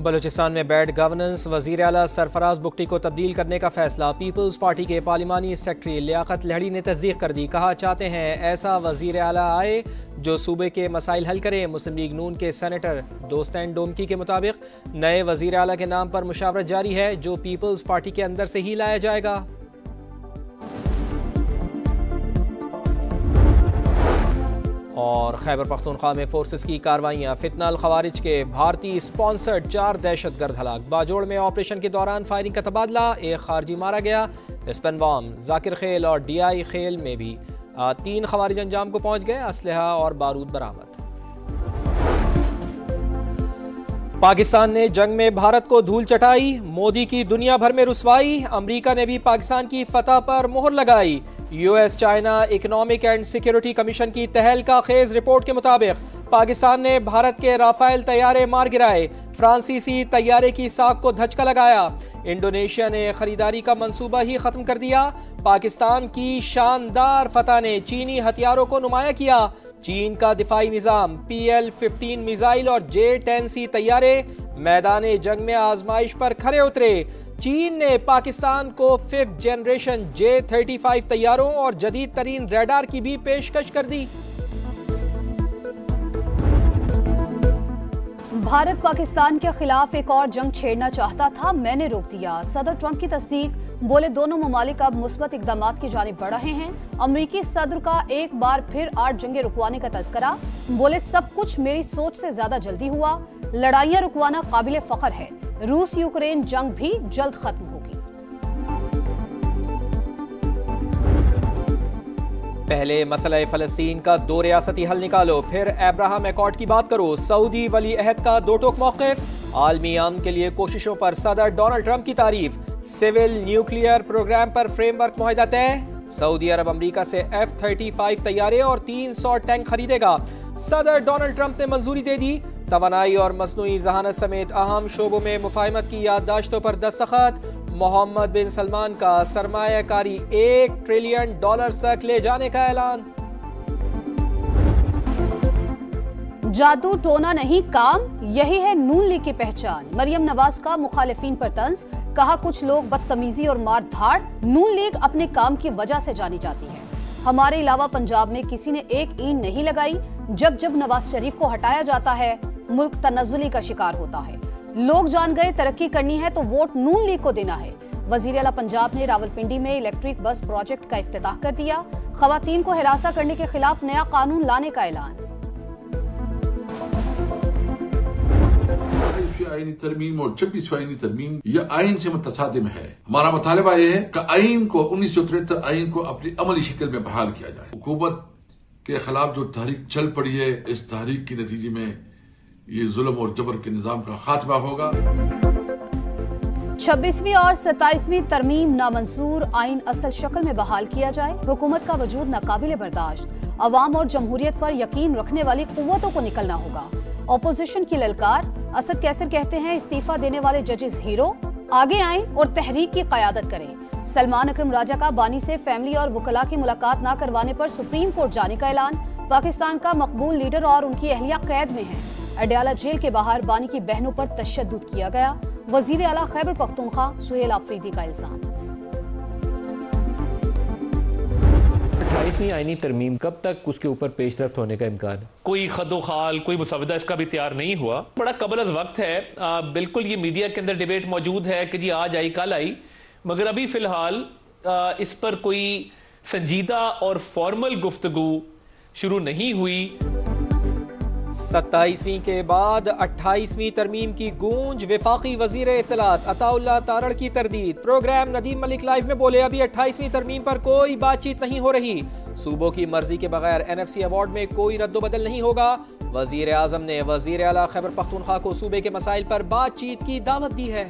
बलूचिस्तान में bad governance, वज़ीर आला सरफराज बुगटी को तब्दील करने का फैसला। पीपल्स पार्टी के पार्लिमानी सेक्रेटरी लियाकत लहड़ी ने तस्दीक कर दी। कहा, चाहते हैं ऐसा वज़ीर आला आए जो सूबे के मसाइल हल करे। मुस्लिम लीग नून के सेनेटर दोस्तैन डोमकी के मुताबिक नए वज़ीर आला के नाम पर मुशावरत जारी है, जो पीपल्स पार्टी के अंदर से ही लाया जाएगा। और खैबर पख्तूनख्वा में फोर्सेस की कार्रवाइयाँ। फितना अल खवारिज के भारतीय स्पॉन्सर्ड 4 दहशतगर्द हलाक। बाजोड़ में ऑपरेशन के दौरान फायरिंग का तबादला, एक खारजी मारा गया। स्पेनवाम, जाकिर खेल और DI खेल में भी 3 खवारिज अंजाम को पहुंच गए। असलहा और बारूद बरामद। पाकिस्तान ने जंग में भारत को धूल चटाई, मोदी की दुनिया भर में रुसवाई। अमरीका ने भी पाकिस्तान की फतह पर मोहर लगाई। US China economic and security commission की तहलका खेज रिपोर्ट के मुताबिक पाकिस्तान ने भारत के राफेल तैयारे मार गिराए। फ्रांसीसी तैयारे की साख को धचका लगाया। इंडोनेशिया ने खरीदारी का मंसूबा ही खत्म कर दिया। पाकिस्तान की शानदार फतह ने चीनी हथियारों को नुमाया किया। चीन का दिफाई निजाम PL-15 मिसाइल और J-10C तैयारे मैदान जंग में आजमाइश पर खरे उतरे। चीन ने पाकिस्तान को 5th जनरेशन J-35 तैयारों और जदीद तरीन रडार की भी पेशकश कर दी। भारत पाकिस्तान के खिलाफ एक और जंग छेड़ना चाहता था, मैंने रोक दिया। सदर ट्रंप की तस्दीक, बोले दोनों ममालिक अब मुस्बत इकदामात की जानिब बढ़ रहे हैं। अमरीकी सदर का एक बार फिर 8 जंगें रुकवाने का तस्करा, बोले सब कुछ मेरी सोच से ज्यादा जल्दी हुआ। लड़ाइयां रुकवाना काबिले फख्र है। रूस यूक्रेन जंग भी जल्द खत्म होगी। पहले मसला फ़लस्तीन का 2 रियासती हल निकालो, फिर अब्राहम एकॉर्ड की बात करो। सऊदी वली अहद का 2 टोक मौक़िफ़। आलमी अमन के लिए कोशिशों पर सदर डोनाल्ड ट्रंप की तारीफ। सिविल न्यूक्लियर प्रोग्राम पर फ्रेमवर्क मुआहिदा तय। सऊदी अरब अमरीका से F-35 तैयारे और 300 टैंक खरीदेगा। सदर डोनाल्ड ट्रंप ने मंजूरी दे दी। तवानाई और मसनूई जहानत समेत अहम शोबों में मुफाहमत की याददाश्तों पर दस्तखत। मोहम्मद बिन सलमान का सरमायाकारी $1 ट्रिलियन तक ले जाने का ऐलान। जादू टोना नहीं काम, यही है नून लीग की पहचान। मरियम नवाज का मुखालिफिन पर तंज, कहा कुछ लोग बदतमीजी और मार धाड़। नून लीग अपने काम की वजह से जानी जाती है। हमारे अलावा पंजाब में किसी ने एक ईंट नहीं लगाई। जब जब नवाज शरीफ को हटाया जाता है, मुल्क तनज़्ज़ुली का शिकार होता है। लोग जान गए तरक्की करनी है तो वोट नून लीग को देना है। वज़ीर आला पंजाब ने रावलपिंडी में इलेक्ट्रिक बस प्रोजेक्ट का इफ्तिताह कर दिया। ख़वातीन को हिरासा करने के खिलाफ नया कानून लाने का ऐलान। आईनी तरमीम और 26वीं आईनी तरमीम यह आइन से मुतसादिम है। हमारा मुतालबा यह है कि आइन को 1973 आइन को अपनी अमली शक्ल में बहाल किया जाए। हुकूमत के खिलाफ जो तहरीक चल पड़ी है, इस तहरीक के नतीजे में ये जुल्म और जबर के निजाम का खात्मा होगा। 26वीं और 27वीं तरमीम नामंजूर, आइन असल शक्ल में बहाल किया जाए। हुकूमत का वजूद नाकाबिले बर्दाश्त। अवाम और जमहूरियत पर यकीन रखने वाली कुव्वतों को निकलना होगा। ऑपोजिशन की ललकार, असद कैसर कहते हैं इस्तीफा देने वाले जजेस हीरो, आगे आएं और तहरीक की क़यादत करें। सलमान अकरम राजा का बानी से फैमिली और वकला की मुलाकात न करवाने पर सुप्रीम कोर्ट जाने का ऐलान। पाकिस्तान का मकबूल लीडर और उनकी अहलिया कैद में है। अडयाला जेल के बाहर बानी की बहनों पर तशद्दुद किया गया। वजीर आला खैबर पख्तूनख्वा सुहेल आफरीदी का इल्जाम। 28वीं आईनी तरमीम कब तक उसके ऊपर पेशरफ्त होने का इम्कान है? कोई खदोखाल, कोई मुसवदा इसका भी तैयार नहीं हुआ। बड़ा कबल अज़ वक्त है। बिल्कुल ये मीडिया के अंदर डिबेट मौजूद है कि जी आज आई कल आई, मगर अभी फिलहाल इस पर कोई संजीदा और फॉर्मल गुफ्तगू शुरू नहीं हुई। 27वीं के बाद 28वीं तरमीम की गूंज। वफाकी वजीर इत्तलात अताउल्लाह तारड़ की तरदीद। प्रोग्राम नदीम मलिक लाइव में बोले, अभी 28वीं तरमीम पर कोई बातचीत नहीं हो रही। सूबों की मर्जी के बगैर NFC अवार्ड में कोई रद्दोबदल नहीं होगा। वजीर आजम ने वजीर आला खैबर पख्तूनख्वा को सूबे के मसाइल पर बातचीत की दावत दी है।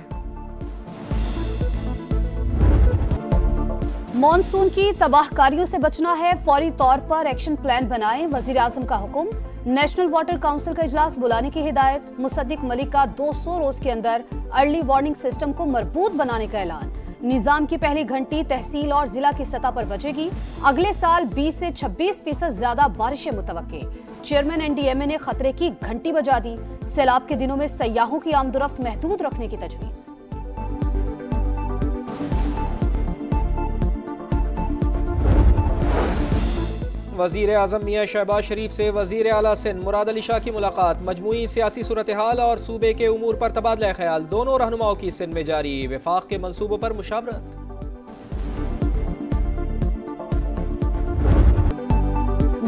मॉनसून की तबाहकारियों से बचना है, फौरी तौर पर एक्शन प्लान बनाएं। वजीर आजम का हुक्म। नेशनल वाटर काउंसिल का इजलास बुलाने की हिदायत। मुसद्दिक मलिक का 200 रोज के अंदर अर्ली वार्निंग सिस्टम को मजबूत बनाने का ऐलान। निजाम की पहली घंटी तहसील और जिला की सतह पर बजेगी। अगले साल 20 से 26% ज्यादा बारिशें मुतवक्के। चेयरमैन एनडीएमए ने खतरे की घंटी बजा दी। सैलाब के दिनों में सयाहों की आमदोरफ्त महदूद रखने की तजवीज। वजीर आजम मियां शहबाज शरीफ से वजीर आला सिंध मुराद अली शाह की मुलाकात। मजमूई सियासी सूरत हाल और सूबे के उमूर पर तबादला ख्याल दोनों रहनुमाओं की सिंध में जारी। वफाक के मंसूबों पर मुशावरत।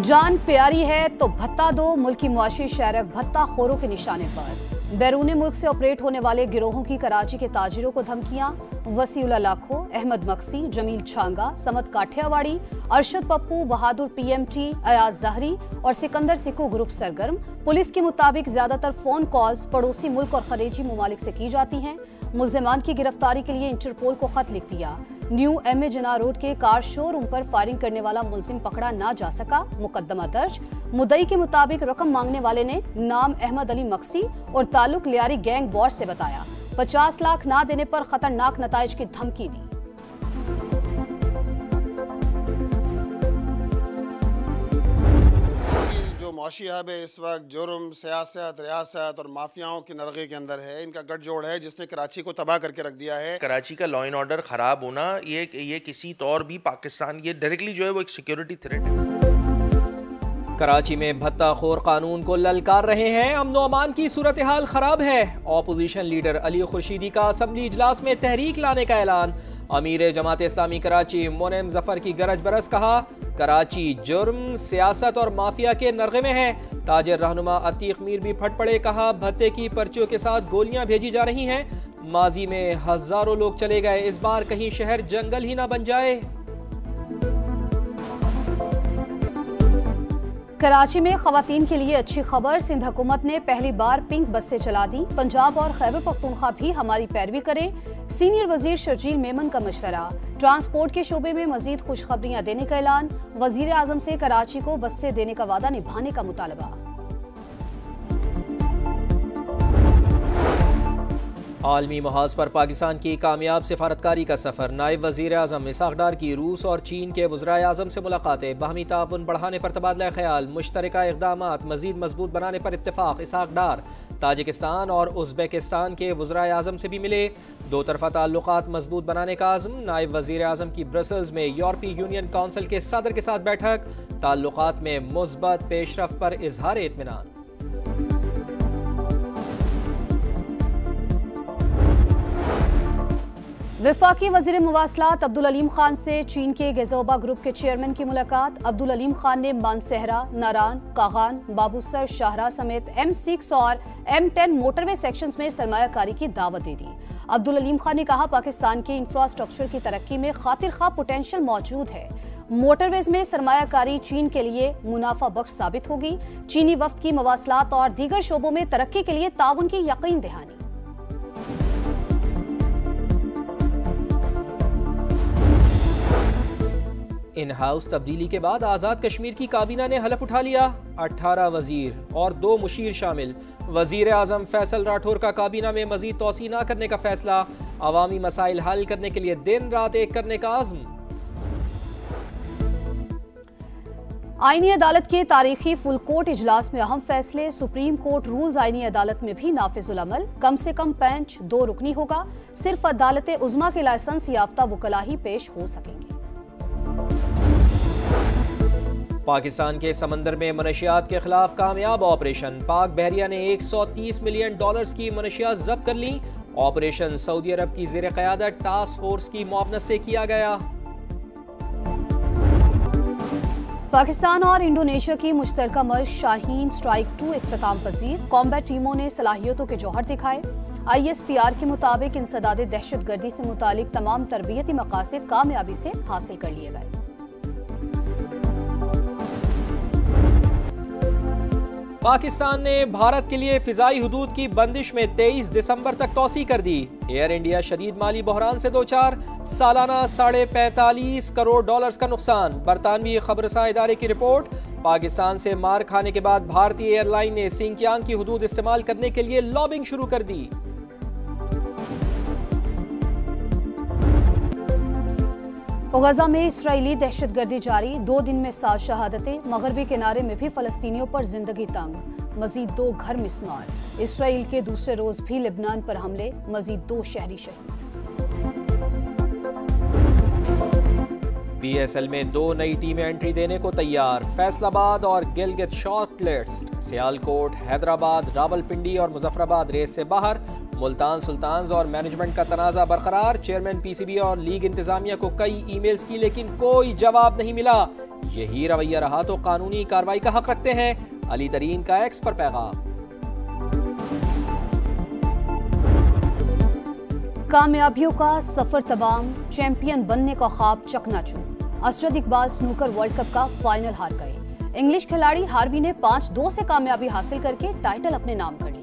जान प्यारी है तो भत्ता दो। मुल्की मुआशी शहरक भत्ता खोरों के निशाने पर। बैरून मुल्क से ऑपरेट होने वाले गिरोहों की कराची के ताजिरों को धमकियां। वसीउल्लाह लाखो, अहमद मक्सी, जमील छांगा, समद काठियावाड़ी, अरशद पप्पू, बहादुर पीएमटी, अयाज जहरी और सिकंदर सिक्कू ग्रुप सरगर्म। पुलिस के मुताबिक ज्यादातर फोन कॉल्स पड़ोसी मुल्क और खलीजी ममालिक से की जाती हैं। मुल्जिमान की गिरफ्तारी के लिए इंटरपोल को खत लिख दिया। न्यू एमए जना रोड के कार शोरूम पर फायरिंग करने वाला मुल्जिम पकड़ा ना जा सका। मुकदमा दर्ज। मुद्दई के मुताबिक रकम मांगने वाले ने नाम अहमद अली मक्सी और ताल्लुक लियारी गैंग वॉर से बताया। 50 लाख ना देने पर खतरनाक नताइज की धमकी दी। मुआशी हब है इस वक्त जुर्म, सियासत, रियासत और माफियाओं के नरगे के अंदर है। इनका गठजोड़ है जिसने कराची को तबाह करके रख दिया है। कराची का लॉ एंड ऑर्डर खराब होना ये किसी तौर भी पाकिस्तान ये डायरेक्टली जो है वो एक सिक्योरिटी थ्रेट है। कराची में भत्ताखोर कानून को ललकार रहे हैं। अमन व अमान की सूरत हाल खराब है। ऑपोजिशन लीडर अली खुर्शीदी का असम्बली इजलास में तहरीक लाने का ऐलान। अमीर जमात इस्लामी कराची मुनीम जफर की गरज बरस। कहा कराची जुर्म, सियासत और माफिया के नरगे में है। ताजिर रहनुमा अतीक मीर भी फट पड़े। कहा भत्ते की पर्चियों के साथ गोलियां भेजी जा रही हैं। माजी में हजारों लोग चले गए, इस बार कहीं शहर जंगल ही ना बन जाए। कराची में खवातीन के लिए अच्छी खबर। सिंध हुकूमत ने पहली बार पिंक बसें चला दी। पंजाब और खैबर पख्तूनख्वा भी हमारी पैरवी करे। सीनियर वजीर शर्जील मेमन का मशवरा। ट्रांसपोर्ट के शोबे में मजीद खुशखबरियां देने का ऐलान। वजीर आजम से कराची को बसें देने का वादा निभाने का मुतालबा। आलमी महाज पर पाकिस्तान की कामयाब सिफारतकारी का सफर। नायब वजीर आजम इसहाक डार की रूस और चीन के वज़राए आज़म से मुलाकातें। बाहमी ताउन बढ़ाने पर तबादला ख्याल। मुश्तरका इक़दामात मजीद मजबूत बनाने पर इत्तेफाक। इसहाक डार ताजिकिस्तान और उज़्बेकिस्तान के वज़राए आज़म से भी मिले। दो तरफ़ा ताल्लुकात मजबूत बनाने का आज़म। नायब वज़ीर आज़म की ब्रसल्स में यूरोपीय यूनियन काउंसिल के सदर के साथ बैठक। ताल्लुकात में मुस्बत पेशरफ्त पर इजहार इत्मीनान। वफाकी वज़ीर मुवासलात अब्दुल अलीम खान से चीन के गेज़ोबा ग्रुप के चेयरमैन की मुलाकात। अब्दुल अलीम खान ने मानसहरा, नारान, कागान, बाबूसर, शाहरा समेत M6 और M10 मोटरवे सेक्शंस में सरमायाकारी की दावत दे दी। अब्दुल अलीम खान ने कहा पाकिस्तान के इंफ्रास्ट्रक्चर की तरक्की में खातिर खा पोटेंशियल मौजूद है। मोटरवेज में सरमायाकारी चीन के लिए मुनाफा बख्श साबित होगी। चीनी वफ्द की मवासलात और दीगर शोबों में तरक्की के लिए ताउन की यकीन दहानी। इन हाउस तब्दीली के बाद आज़ाद कश्मीर की काबीना ने हलफ उठा लिया। 18 वजीर और 2 मुशीर शामिल। वजीर आजम फैसल राठौर का काबीना में मजीद तोसी न करने का फैसला। अवामी मसाइल हल करने के लिए दिन रात एक करने का आज़म। आईनी अदालत के तारीखी फुल कोर्ट इजलास में अहम फैसले। सुप्रीम कोर्ट रूल्स आईनी अदालत में भी नाफिजुल अमल। कम से कम बेंच 2 रुकनी होगा। सिर्फ अदालत उज़्मा के लाइसेंस याफ्ता वकला ही पेश हो सकेंगे। पाकिस्तान के समंदर में मनशियात के खिलाफ कामयाब ऑपरेशन। पाक बहरिया ने $130 मिलियन की मनशियात जब्त कर ली। ऑपरेशन सऊदी अरब की ज़ेर क़यादत टास्क फोर्स की मुआवनत से किया गया। पाकिस्तान और इंडोनेशिया की मुश्तरका मशक़ शाहीन स्ट्राइक 2 इख्तिताम पजीर। कॉम्बैट टीमों ने सलाहियतों के जौहर दिखाए। ISPR के मुताबिक इंसदाद दहशतगर्दी से मुतालिक तमाम तरबियती मकासद कामयाबी से हासिल कर लिए गए। पाकिस्तान ने भारत के लिए फिजाई हुदूद की बंदिश में 23 दिसंबर तक तोसी कर दी। एयर इंडिया शदीद माली बहरान से दो चार। सालाना $45 करोड़ का नुकसान। बरतानवी खबरसां इदारे की रिपोर्ट। पाकिस्तान से मार खाने के बाद भारतीय एयरलाइन ने सिंकियांग की हुदूद इस्तेमाल करने के लिए लॉबिंग शुरू कर दी। गजा में इस्राएली दहशतगर्दी जारी, 2 दिन में 7 शहादतें। मगरबी किनारे में भी फलस्तीनियों पर जिंदगी तंग, मजीद 2 घर मिस्मार। इस्राएल के दूसरे रोज भी लेबनान पर हमले, मजीद 2 शहरी शहीद। PSL में 2 नई टीमें एंट्री देने को तैयार, फैसलाबाद और गिलगित शॉर्टलिस्ट। सियालकोट, हैदराबाद, रावलपिंडी और मुजफ्फराबाद रेस से बाहर। मुल्तान सुल्तान्स और मैनेजमेंट का तनाज़ा बरकरार। चेयरमैन PCB और लीग इंतजामिया को कई ईमेल्स की लेकिन कोई जवाब नहीं मिला। यही रवैया रहा तो कानूनी कार्रवाई का हक रखते हैं, अली तरीन का एक्स पर पैगाम। कामयाबियों का सफर तमाम, चैंपियन बनने का ख्वाब चकनाचूर। अशरद इकबाल स्नूकर वर्ल्ड कप का फाइनल हार गए। इंग्लिश खिलाड़ी हार्वी ने 5-2 से कामयाबी हासिल करके टाइटल अपने नाम कर लिया।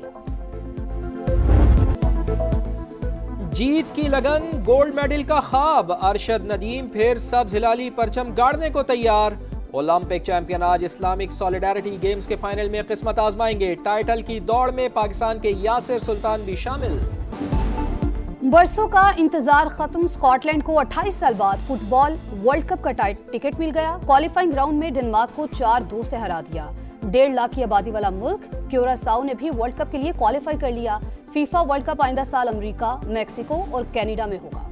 जीत की लगन, गोल्ड मेडल का ख्वाब। अरशद नदीम फिर सब्ज हिलाली परचम गाड़ने को तैयार। ओलंपिक चैंपियन आज इस्लामिक सॉलिडारिटी गेम्स के फाइनल में किस्मत आजमाएंगे। टाइटल की दौड़ में पाकिस्तान के यासिर सुल्तान भी शामिल। बरसों का इंतजार खत्म, स्कॉटलैंड को 28 साल बाद फुटबॉल वर्ल्ड कप का टिकट मिल गया। क्वालिफाइंग राउंड में डेनमार्क को 4-2 से हरा दिया। 1.5 लाख की आबादी वाला मुल्क क्यूरासाओ ने भी वर्ल्ड कप के लिए क्वालिफाई कर लिया। फीफा वर्ल्ड कप आइंदा साल अमेरिका, मेक्सिको और कनाडा में होगा।